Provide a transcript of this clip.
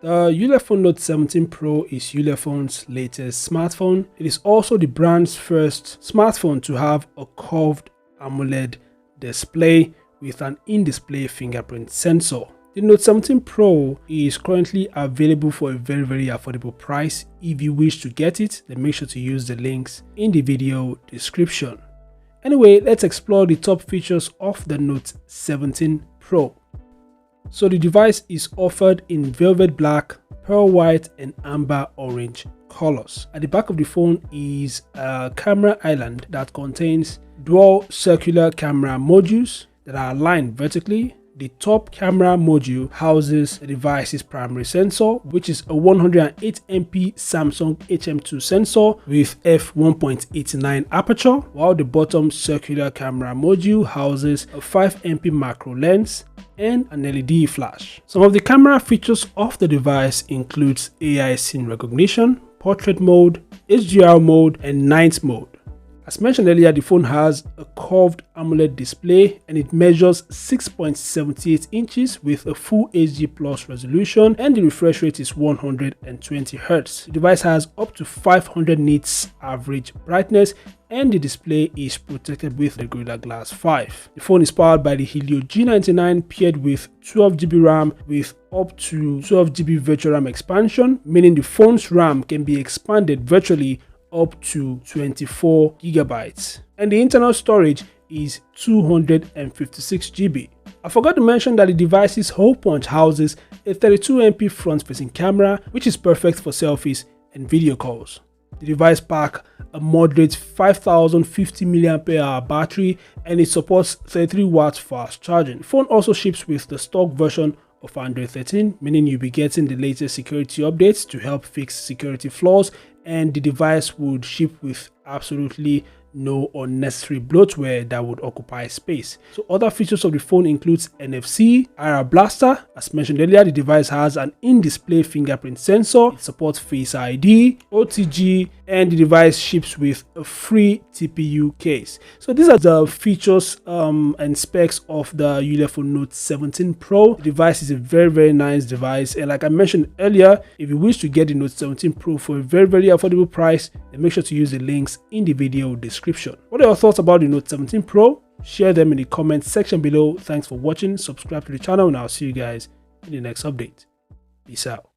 The Ulefone Note 17 Pro is Ulefone's latest smartphone. It is also the brand's first smartphone to have a curved AMOLED display with an in-display fingerprint sensor. The Note 17 Pro is currently available for a very affordable price. If you wish to get it, then make sure to use the links in the video description. Anyway, let's explore the top features of the Note 17 Pro. So the device is offered in velvet black, pearl white and amber orange colors. At the back of the phone is a camera island that contains dual circular camera modules that are aligned vertically. The top camera module houses the device's primary sensor, which is a 108MP Samsung HM2 sensor with f1.89 aperture, while the bottom circular camera module houses a 5MP macro lens and an LED flash. Some of the camera features of the device includes AI scene recognition, portrait mode, HDR mode, and night mode. As mentioned earlier, the phone has a curved AMOLED display and it measures 6.78 inches with a full HD plus resolution, and the refresh rate is 120 Hz. The device has up to 500 nits average brightness and the display is protected with the Gorilla Glass 5. The phone is powered by the Helio G99 paired with 12GB RAM with up to 12GB virtual RAM expansion, meaning the phone's RAM can be expanded virtually up to 24 GB, and the internal storage is 256GB. I forgot to mention that the device's hole punch houses a 32MP front-facing camera, which is perfect for selfies and video calls. The device packs a moderate 5050 mAh battery and it supports 33 watts fast charging. The phone also ships with the stock version of Android 13, meaning you'll be getting the latest security updates to help fix security flaws, and the device would ship with absolutely no unnecessary bloatware that would occupy space. So other features of the phone includes NFC, IR blaster. As mentioned earlier, the device has an in-display fingerprint sensor. It supports Face ID, OTG, and the device ships with a free TPU case. So these are the features and specs of the Ulefone Note 17 Pro. The device is a very nice device, and like I mentioned earlier, if you wish to get the Note 17 Pro for a very affordable price, then make sure to use the links in the video description. What are your thoughts about the Note 17 Pro? Share them in the comment section below. Thanks for watching. Subscribe to the channel and I'll see you guys in the next update. Peace out.